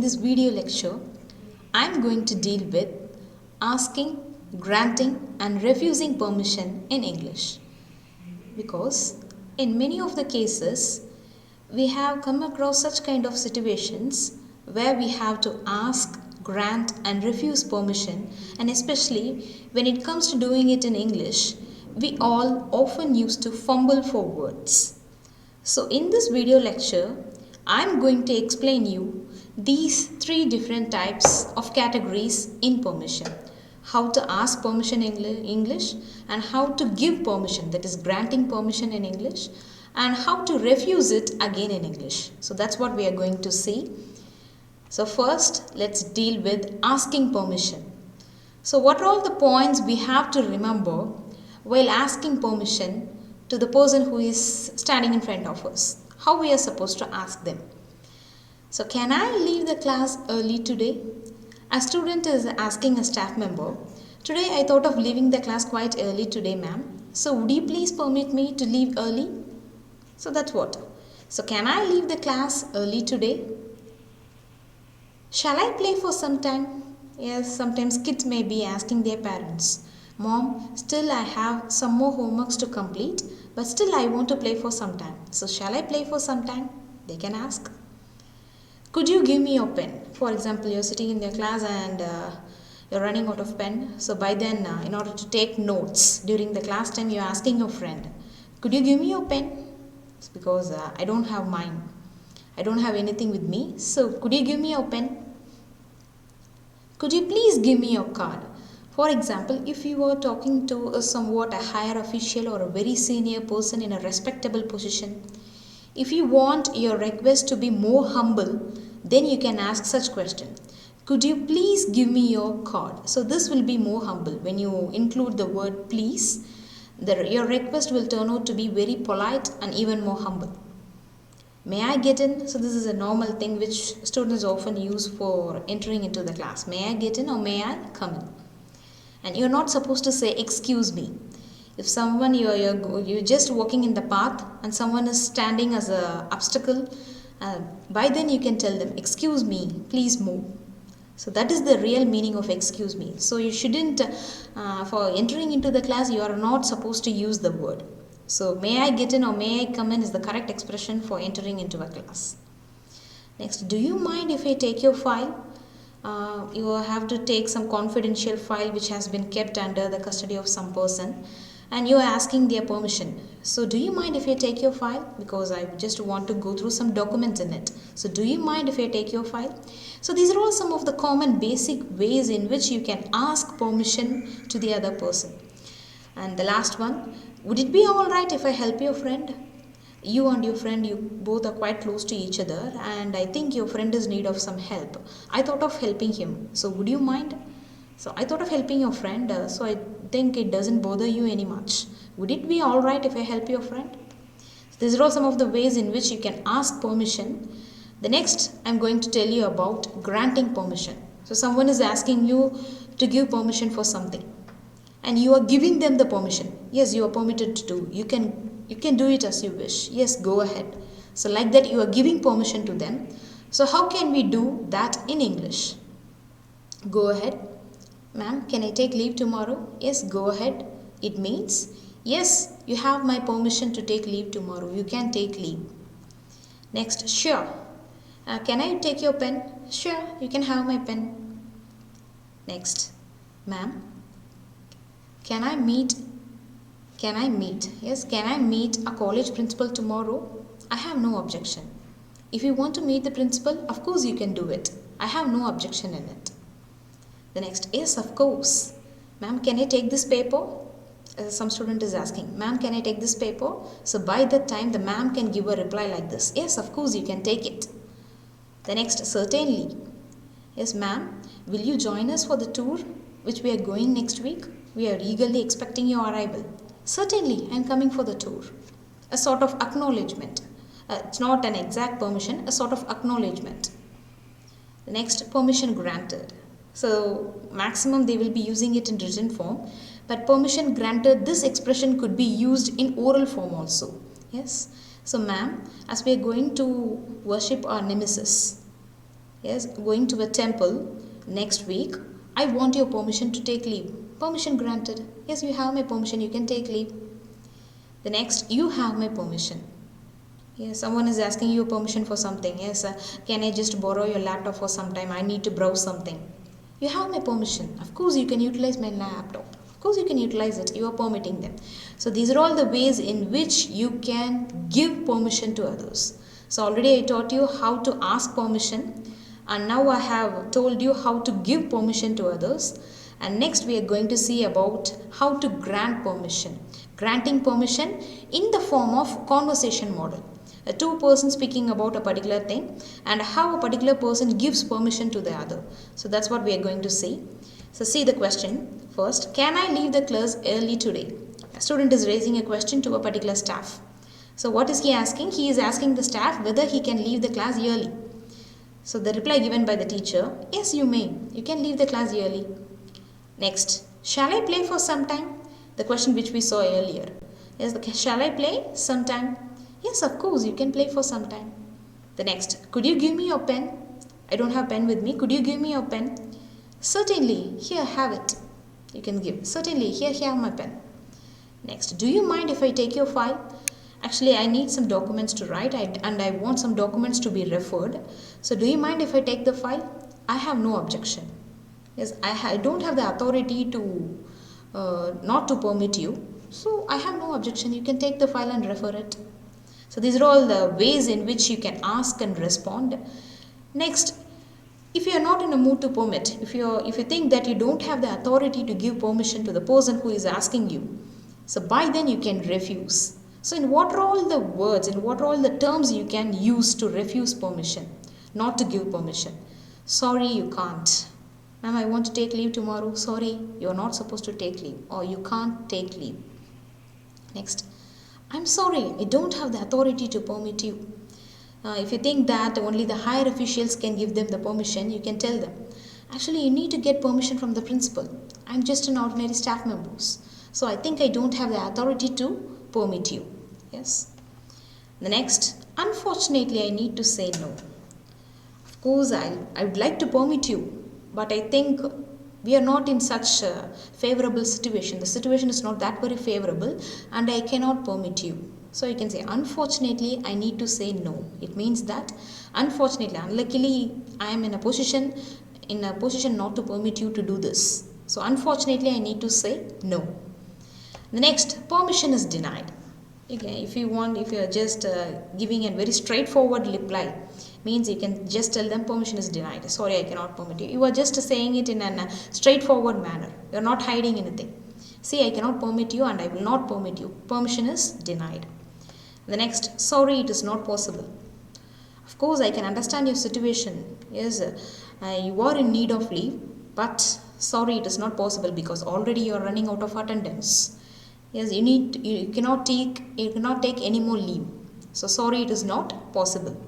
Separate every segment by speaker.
Speaker 1: this video lecture, I am going to deal with asking, granting and refusing permission in English. Because in many of the cases, we have come across such kind of situations where we have to ask, grant and refuse permission, and especially when it comes to doing it in English, we all often used to fumble for words. So in this video lecture, I am going to explain you these three different types of categories in permission. How to ask permission in English, and how to give permission, that is granting permission in English, and how to refuse it again in English. So that's what we are going to see. So first, let's deal with asking permission. So what are all the points we have to remember while asking permission to the person who is standing in front of us? How we are supposed to ask them? So can I leave the class early today? A student is asking a staff member, today I thought of leaving the class quite early today, ma'am. So would you please permit me to leave early? So that's what. So can I leave the class early today? Shall I play for some time? Yes, sometimes kids may be asking their parents, Mom, still I have some more homeworks to complete, but still I want to play for some time. So shall I play for some time? They can ask. Could you give me your pen? For example, you're sitting in your class and you're running out of pen. So by then, in order to take notes during the class time, you're asking your friend, could you give me your pen? It's because I don't have mine. I don't have anything with me. So could you give me your pen? Could you please give me your card? For example, if you were talking to a somewhat a higher official or a very senior person in a respectable position, if you want your request to be more humble, then you can ask such question. Could you please give me your card? So this will be more humble. When you include the word please, your request will turn out to be very polite and even more humble. May I get in? So this is a normal thing which students often use for entering into the class. May I get in or may I come in? And you're not supposed to say excuse me. If someone you're just walking in the path and someone is standing as an obstacle, by then you can tell them, excuse me, please move. So that is the real meaning of excuse me. So you shouldn't, for entering into the class, you are not supposed to use the word. So may I get in or may I come in is the correct expression for entering into a class. Next, do you mind if I take your file? You have to take some confidential file which has been kept under the custody of some person, and you are asking their permission. So do you mind if I take your file? Because I just want to go through some documents in it. So do you mind if I take your file? So these are all some of the common basic ways in which you can ask permission to the other person. And the last one, would it be alright if I help your friend? You and your friend, you both are quite close to each other, and I think your friend is in need of some help. I thought of helping him. So would you mind? So I thought of helping your friend, so I think it doesn't bother you any much. Would it be alright if I help your friend? So these are all some of the ways in which you can ask permission. The next, I'm going to tell you about granting permission. So someone is asking you to give permission for something, and you are giving them the permission. Yes, you are permitted to do. You can do it as you wish. Yes, go ahead. So like that, you are giving permission to them. So how can we do that in English? Go ahead. Ma'am, can I take leave tomorrow? Yes, go ahead. It means, yes, you have my permission to take leave tomorrow. You can take leave. Next, sure. Can I take your pen? Sure, you can have my pen. Next, ma'am, can I meet? Yes, can I meet a college principal tomorrow? I have no objection. If you want to meet the principal, of course you can do it. I have no objection in it. The next, yes, of course. Ma'am, can I take this paper? Some student is asking, ma'am, can I take this paper? So by that time, the ma'am can give a reply like this. Yes, of course, you can take it. The next, certainly. Yes, ma'am, will you join us for the tour which we are going next week? We are eagerly expecting your arrival. Certainly, I am coming for the tour. A sort of acknowledgement. It's not an exact permission, a sort of acknowledgement. The next, permission granted. So maximum they will be using it in written form, but permission granted, this expression could be used in oral form also. Yes. So ma'am, as we are going to worship our nemesis, Yes, going to a temple next week. I want your permission to take leave. Permission granted. Yes, you have my permission, you can take leave. The next, you have my permission. Yes, someone is asking you permission for something. Yes, can I just borrow your laptop for some time? I need to browse something. You have my permission. Of course, you can utilize my laptop. Of course, you can utilize it. You are permitting them. So, these are all the ways in which you can give permission to others. So, already I taught you how to ask permission, and now I have told you how to give permission to others. And next, we are going to see about how to grant permission. Granting permission in the form of conversation model. A two person speaking about a particular thing and how a particular person gives permission to the other. So that's what we are going to see. So see the question first. Can I leave the class early today? A student is raising a question to a particular staff. So what is he asking? He is asking the staff whether he can leave the class early. So the reply given by the teacher, yes, you may. You can leave the class early. Next, shall I play for some time? The question which we saw earlier. Yes, shall I play sometime? Yes, of course, you can play for some time. The next, could you give me your pen? I don't have pen with me. Could you give me your pen? Certainly, here, have it. You can give. Certainly, here, have my pen. Next, do you mind if I take your file? Actually, I need some documents to write and I want some documents to be referred. So, do you mind if I take the file? I have no objection. Yes, I don't have the authority to not to permit you. So, I have no objection. You can take the file and refer it. So these are all the ways in which you can ask and respond. Next, if you are not in a mood to permit, if you think that you don't have the authority to give permission to the person who is asking you, so by then you can refuse. So in what are all the words, in what are all the terms you can use to refuse permission, not to give permission? Sorry, you can't. Ma'am, I want to take leave tomorrow. Sorry, you are not supposed to take leave, or you can't take leave. Next, I'm sorry, I don't have the authority to permit you. If you think that only the higher officials can give them the permission, you can tell them. Actually, you need to get permission from the principal. I'm just an ordinary staff member. So I think I don't have the authority to permit you. Yes. The next, unfortunately, I need to say no. Of course, I would like to permit you, but I think we are not in such a favorable situation. The situation is not that very favorable and I cannot permit you. So you can say, unfortunately, I need to say no. It means that, unfortunately, unluckily, I am in a position not to permit you to do this. So unfortunately, I need to say no. The next, permission is denied. Okay, if you are just giving a very straightforward reply, means you can just tell them permission is denied. Sorry, I cannot permit you. You are just saying it in a straightforward manner. You are not hiding anything. See, I cannot permit you and I will not permit you. Permission is denied. The next, sorry, it is not possible. Of course, I can understand your situation. Yes, you are in need of leave, but sorry, it is not possible because already you are running out of attendance. Yes, you cannot take any more leave. So sorry, it is not possible.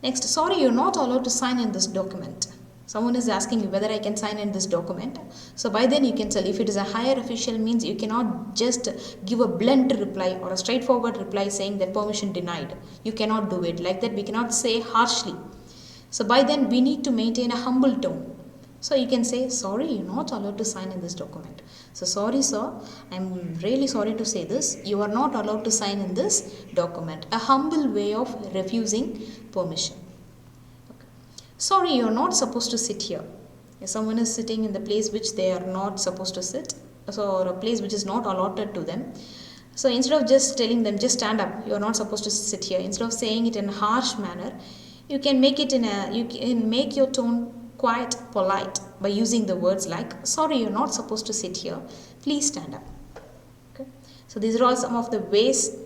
Speaker 1: Next, sorry, you're not allowed to sign in this document. Someone is asking you whether I can sign in this document. So by then you can tell, if it is a higher official, means you cannot just give a blunt reply or a straightforward reply saying that permission denied. You cannot do it like that. We cannot say harshly. So by then we need to maintain a humble tone. So you can say, sorry, you're not allowed to sign in this document. So sorry, sir, I'm really sorry to say this. You are not allowed to sign in this document. A humble way of refusing permission. Okay. Sorry, you're not supposed to sit here. If someone is sitting in the place which they are not supposed to sit, or a place which is not allotted to them. So instead of just telling them, just stand up, you're not supposed to sit here. Instead of saying it in a harsh manner, you can make your tone quite polite by using the words like, sorry, you're not supposed to sit here, please stand up. Okay. So these are all some of the ways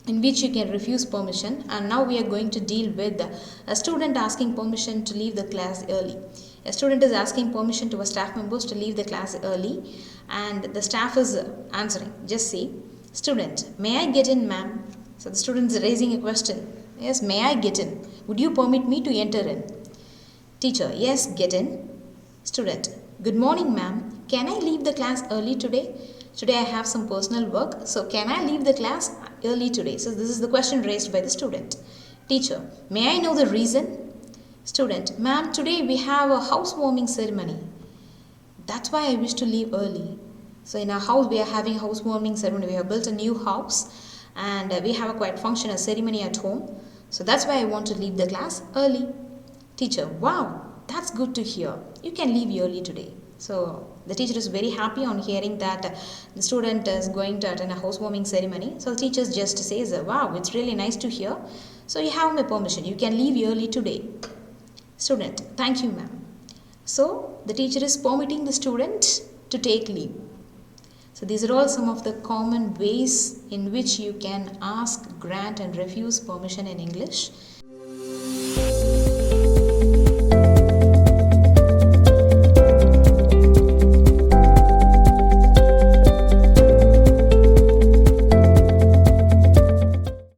Speaker 1: in which you can refuse permission, and now we are going to deal with a student asking permission to leave the class early. A student is asking permission to a staff members to leave the class early, and the staff is answering. Just see, student, may I get in, ma'am? So the student is raising a question. Yes, may I get in? Would you permit me to enter in? Teacher, yes, get in. Student, good morning, ma'am. Can I leave the class early today? Today I have some personal work, so can I leave the class early today? So this is the question raised by the student. Teacher, may I know the reason? Student, ma'am, today we have a housewarming ceremony. That's why I wish to leave early. So in our house we are having housewarming ceremony. We have built a new house and we have a quite function, a ceremony at home. So that's why I want to leave the class early. Teacher, wow, that's good to hear. You can leave early today. So the teacher is very happy on hearing that the student is going to attend a housewarming ceremony. So the teacher just says, wow, it's really nice to hear. So you have my permission. You can leave early today. Student, thank you, ma'am. So the teacher is permitting the student to take leave. So these are all some of the common ways in which you can ask, grant and refuse permission in English.